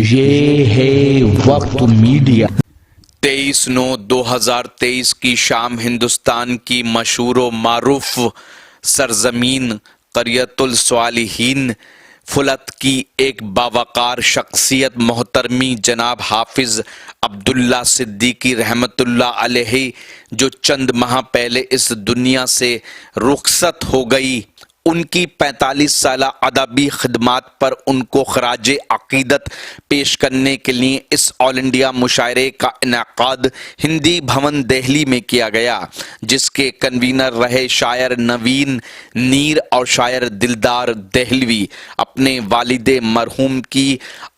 ये है वक्त मीडिया। 23/9/2023 की शाम हिंदुस्तान की मशहूर व मारूफ सरजमीन क़रियतुल स्वालिहीन फुलत की एक बावकार शख्सियत मोहतरमी जनाब हाफिज अब्दुल्ला सिद्दीकी रहमतुल्लाह अलैहि जो चंद माह पहले इस दुनिया से रुखसत हो गई, उनकी 45 साला अदबी खिदमात पर उनको खराज अकीदत पेश करने के लिए इस ऑल इंडिया मुशायरे का इनेकाद हिंदी भवन दिल्ली में किया गया, जिसके कन्वीनर रहे शायर नवीन नीर और शायर दिलदार दहलवी। अपने वालिदे मरहूम की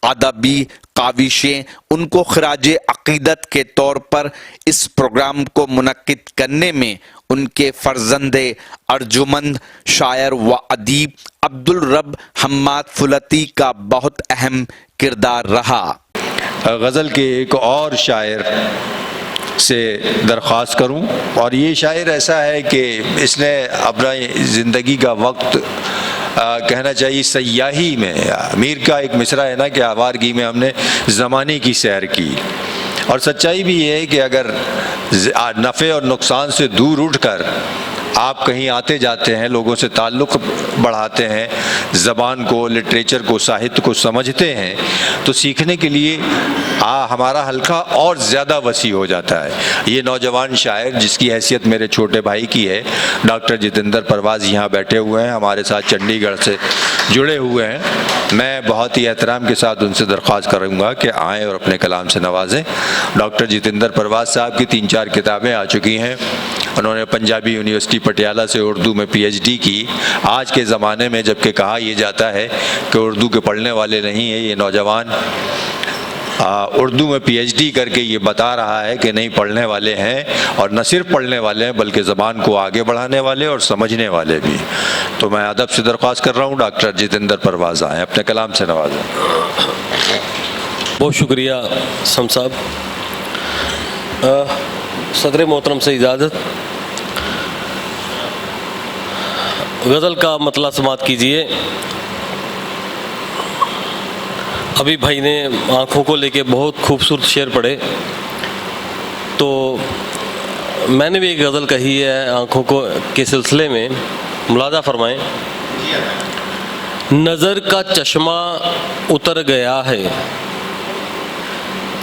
अदबी काविशें उनको खराज अकीदत के तौर पर इस प्रोग्राम को मुनक्किद करने में उनके फर्जंदे अर्जुमंद शायर व अदीब अब्दुल रब हम्माद फुलती का बहुत अहम किरदार रहा। गज़ल के एक और शायर से दरख्वास्त करूं, और ये शायर ऐसा है कि इसने अपना ज़िंदगी का वक्त कहना चाहिए सयाही में। अमीर का एक मिसरा है ना कि आवारगी में हमने ज़माने की सैर की, और सच्चाई भी ये है कि अगर नफ़े और नुकसान से दूर उठकर आप कहीं आते जाते हैं, लोगों से ताल्लुक़ बढ़ाते हैं, ज़बान को, लिटरेचर को, साहित्य को समझते हैं, तो सीखने के लिए हमारा हल्का और ज़्यादा वसी हो जाता है। ये नौजवान शायर जिसकी हैसियत मेरे छोटे भाई की है, डॉक्टर जितेंद्र परवाज़ यहाँ बैठे हुए हैं, हमारे साथ चंडीगढ़ से जुड़े हुए हैं। मैं बहुत ही एहतराम के साथ उनसे दरख्वास्त करूँगा कि आएँ और अपने कलाम से नवाजें। डॉक्टर जितेंद्र परवाज़ साहब की 3-4 किताबें आ चुकी हैं। उन्होंने पंजाबी यूनिवर्सिटी पटियाला से उर्दू में PhD की। आज के ज़माने में जबकि कहा यह जाता है कि उर्दू के पढ़ने वाले नहीं है, ये नौजवान उर्दू में PhD करके ये बता रहा है कि नहीं, पढ़ने वाले हैं, और न सिर्फ पढ़ने वाले हैं बल्कि ज़बान को आगे बढ़ाने वाले और समझने वाले भी। तो मैं अदब से दरख्वास्त कर रहा हूँ डॉक्टर जितेंद्र परवाज़ आएँ, अपने कलाम से नवाजें। बहुत शुक्रिया सम साहब। सदर मोहतरम से इजाज़त। गज़ल का मतला समात कीजिए। अभी भाई ने आँखों को लेके बहुत खूबसूरत शेर पढ़े, तो मैंने भी एक गज़ल कही है आँखों को के सिलसिले में, मुलाज़ा फरमाएं। नज़र का चश्मा उतर गया है,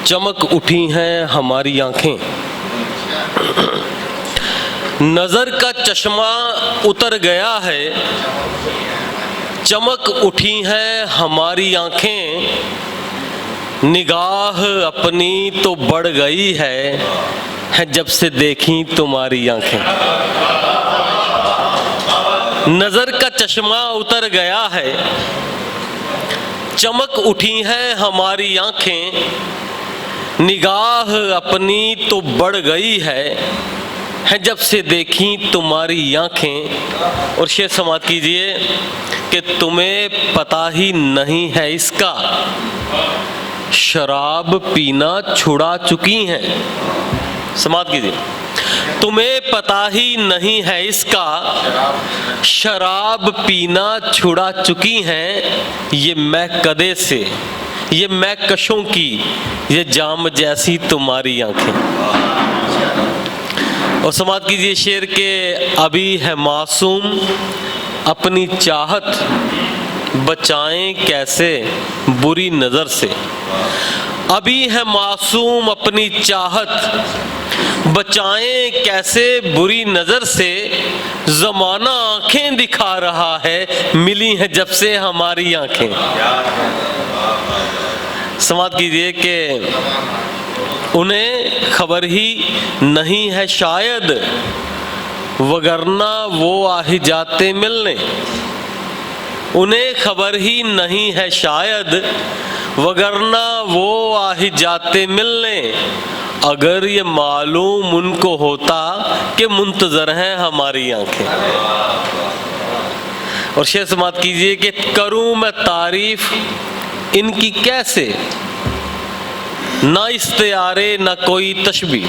चमक उठी हैं हमारी आँखें। नज़र का चश्मा उतर गया है, चमक उठी हैं हमारी आँखें। निगाह अपनी तो बढ़ गई है जब से देखी तुम्हारी आँखें। नज़र का चश्मा उतर गया है, चमक उठी हैं हमारी आँखें। निगाह अपनी तो बढ़ गई है जब से देखी तुम्हारी आँखें। और शेर समात कीजिए कि तुम्हें पता ही नहीं है इसका, शराब पीना छुड़ा चुकी हैं। समात कीजिए। तुम्हें पता ही नहीं है इसका, शराब पीना छुड़ा चुकी हैं। ये महकदे से, ये महकशों की, ये जाम जैसी तुम्हारी आँखें। और समात कीजिए शेर के अभी है मासूम अपनी चाहत बचाएं कैसे बुरी नज़र से। अभी है मासूम अपनी चाहत बचाएं कैसे बुरी नज़र से। ज़माना आँखें दिखा रहा है, मिली हैं जब से हमारी आँखें। समात कीजिए कि उन्हें खबर ही नहीं है शायद, वगरना वो आ ही जाते मिलने। उन्हें खबर ही नहीं है शायद, वगरना वो आ ही जाते मिलने। अगर ये मालूम उनको होता कि मुंतज़र हैं हमारी आँखें। और शेर समात कीजिए कि करूँ मैं तारीफ इनकी कैसे, ना इस्तियारे ना कोई तशबीह।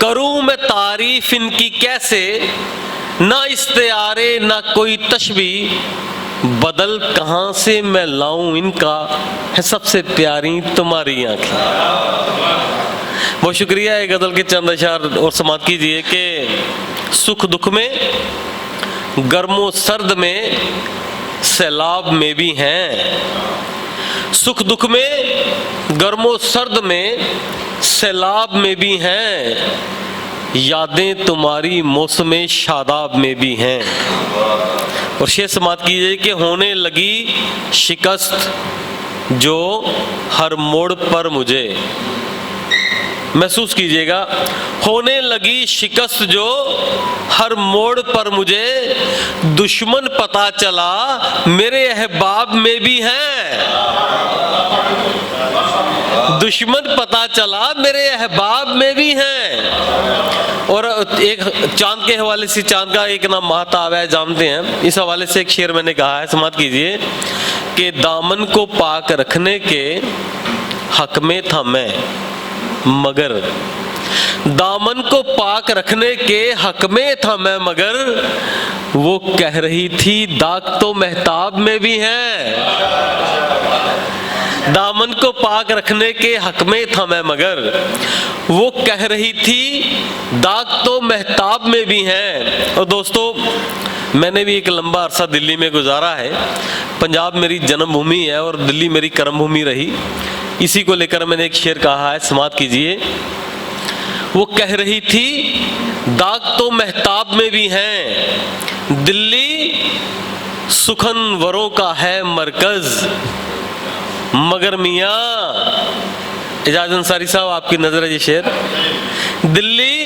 करूँ मैं तारीफ इनकी कैसे, ना इस्तियारे ना कोई तशबीह। बदल कहाँ से मैं लाऊं इनका, है सबसे प्यारी तुम्हारी आंखें। बहुत शुक्रिया। ये गजल के चंद अशार और समाप्त कीजिए कि सुख दुख में, गर्मो सर्द में, सैलाब में भी हैं। सुख दुख में, गर्मो सर्द में, सैलाब में भी हैं। यादें तुम्हारी मौसम शादाब में भी हैं। और शेर समाप्त कीजिए कि होने लगी शिकस्त जो हर मोड़ पर मुझे, महसूस कीजिएगा, होने लगी शिकस्त जो हर मोड़ पर मुझे, दुश्मन पता चला मेरे अहबाब में भी हैं। दुश्मन पता चला मेरे अहबाब में भी हैं। और एक चांद के हवाले से, चांद का एक नाम महताब है, जानते हैं। इस हवाले से एक शेर मैंने कहा है, समाप्त कीजिए कि दामन को पाक रखने के हक में था मैं, मगर दामन को पाक रखने के हक में था मैं, मगर वो कह रही थी दाग तो महताब में भी है। दामन को पाक रखने के हक में था मैं, मगर वो कह रही थी दाग तो महताब में भी हैं। और दोस्तों, मैंने भी एक लंबा अरसा दिल्ली में गुजारा है। पंजाब मेरी जन्मभूमि है और दिल्ली मेरी कर्मभूमि रही। इसी को लेकर मैंने एक शेर कहा है, समाप्त कीजिए। वो कह रही थी दाग तो महताब में भी हैं, दिल्ली सुखनवरों का है मरकज, मगर मियाँ, इजाज़ अंसारी साहब आपकी नजर है ये शेर, दिल्ली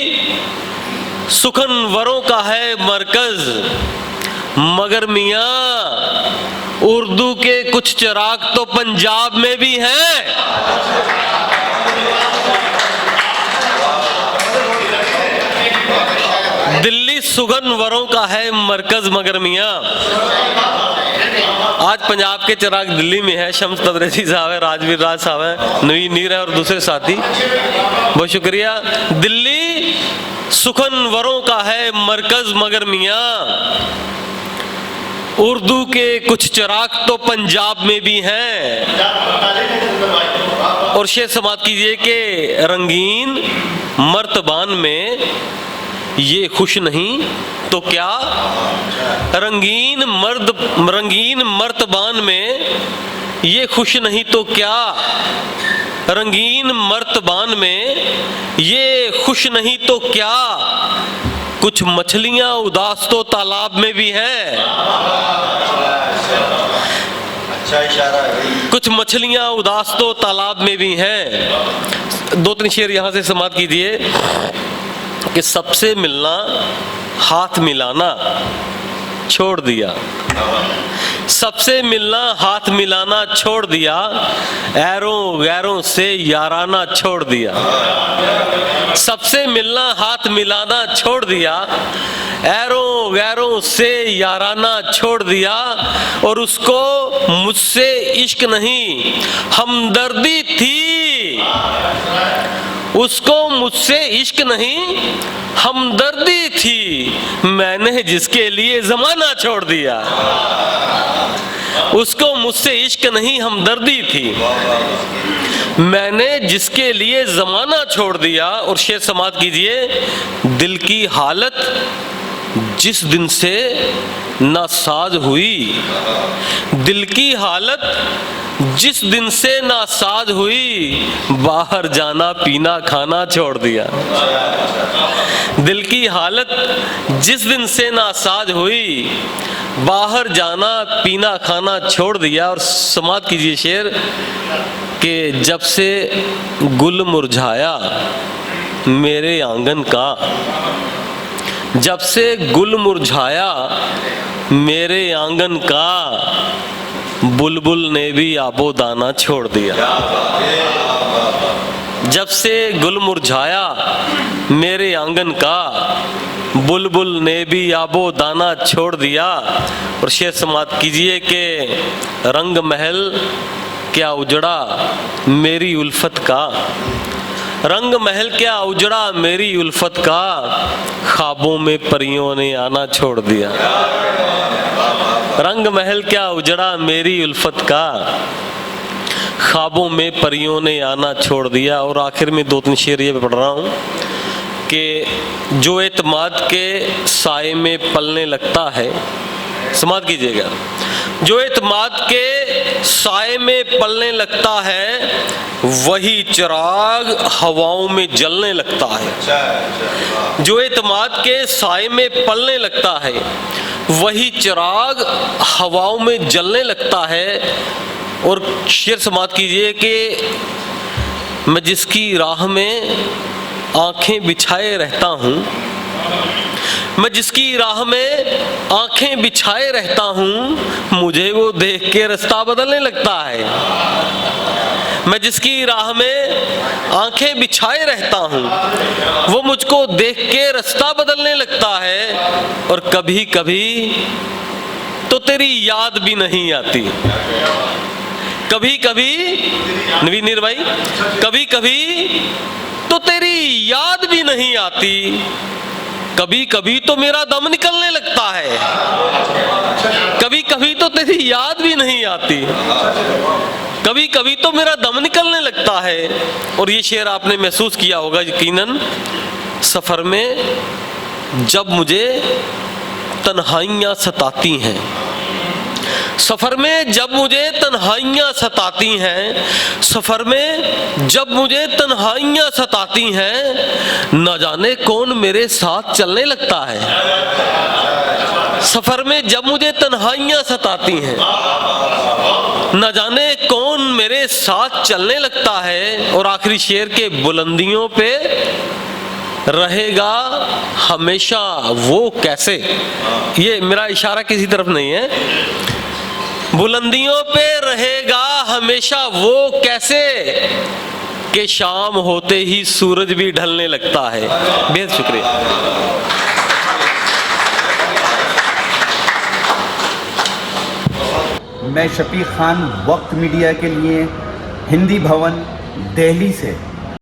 सुखनवरों का है मरकज, मगर मियाँ उर्दू के कुछ चिराग तो पंजाब में भी हैं। दिल्ली सुखनवरों का है मरकज, मगर मियाँ, आज पंजाब के चिराग दिल्ली में है। शम्स तबरेज़ी साहब है, राजवीर राज साहब है, नवीन नीर है और दूसरे साथी। बहुत शुक्रिया। दिल्ली सुखनवरों का है मरकज, मगर मियाँ उर्दू के कुछ चिराग तो पंजाब में भी हैं। और शेर समाप्त कीजिए कि रंगीन मर्तबान में ये खुश नहीं तो क्या, रंगीन मर्तबान में ये खुश नहीं तो क्या, रंगीन मर्तबान में ये खुश नहीं तो क्या, कुछ मछलियां उदास तो तालाब में भी हैं। अच्छा इशारा है। कुछ मछलियां उदास तो तालाब में भी हैं। दो तीन शेर यहां से समाप्त कीजिए कि सबसे मिलना हाथ मिलाना छोड़ दिया, सबसे मिलना हाथ मिलाना छोड़ दिया, ऐरों गैरों से याराना छोड़ दिया। सबसे मिलना हाथ मिलाना छोड़ दिया, ऐरों गैरों से याराना छोड़ दिया। और उसको मुझसे इश्क नहीं हमदर्दी थी, उसको मुझसे इश्क नहीं हमदर्दी थी, मैंने जिसके लिए जमाना छोड़ दिया। उसको मुझसे इश्क नहीं हमदर्दी थी, मैंने जिसके लिए जमाना छोड़ दिया। और शेर समाप्त कीजिए, दिल की हालत जिस दिन से नासाज हुई, दिल की हालत जिस दिन से नासाज हुई, बाहर जाना पीना खाना छोड़ दिया। दिल की हालत जिस दिन से नासाज हुई, बाहर जाना पीना खाना छोड़ दिया। और समाप्त कीजिए शेर कि जब से गुल मुरझाया मेरे आंगन का, जब से गुल मुरझाया मेरे आंगन का, बुलबुल ने भी आबो दाना छोड़ दिया। जब से गुल मुरझाया मेरे आंगन का, बुलबुल ने भी आबो दाना छोड़ दिया। और शेर समाप्त कीजिए कि रंग महल क्या उजड़ा मेरी उल्फत का, रंग महल क्या उजड़ा मेरी उल्फत का, ख्वाबों में परियों ने आना छोड़ दिया। रंग महल क्या उजड़ा मेरी उल्फत का, ख्वाबों में परियों ने आना छोड़ दिया। और आखिर में 2-3 शेर ये पढ़ रहा हूँ कि जो एतमाद के साए में पलने लगता है, समाप्त कीजिएगा, जो एतमाद के साए में पलने लगता है वही चिराग हवाओं में जलने लगता है। जो एतमाद के साए में पलने लगता है वही चिराग हवाओं में जलने लगता है। और शेर समाप्त कीजिए कि मैं जिसकी राह में आंखें बिछाए रहता हूँ, मैं जिसकी राह में आंखें बिछाए रहता हूँ, मुझे वो देख के रास्ता बदलने लगता है। मैं जिसकी राह में आंखें बिछाए रहता हूँ वो मुझको देख के रास्ता बदलने लगता है। और कभी कभी तो तेरी याद भी नहीं आती, कभी कभी नवीन भाई, कभी कभी तो तेरी याद भी नहीं आती, कभी कभी तो मेरा दम निकलने लगता है, कभी कभी तो तेरी याद भी नहीं आती, कभी कभी तो मेरा दम निकलने लगता है। और ये शेर आपने महसूस किया होगा यकीनन सफर में, जब मुझे तन्हाइयाँ सताती हैं, सफर में जब मुझे तन्हाइयाँ सताती हैं, सफर में जब मुझे तन्हाइयाँ सताती हैं, न जाने कौन मेरे साथ चलने लगता है। सफर में जब मुझे तन्हाइयाँ सताती हैं, न जाने कौन मेरे साथ चलने लगता है। और आखिरी शेर के बुलंदियों पे रहेगा हमेशा वो कैसे, ये मेरा इशारा किसी तरफ नहीं है, बुलंदियों पे रहेगा हमेशा वो कैसे कि शाम होते ही सूरज भी ढलने लगता है। बेहद शुक्रिया। मैं शफीक खान, वक्त मीडिया के लिए, हिंदी भवन, दिल्ली से।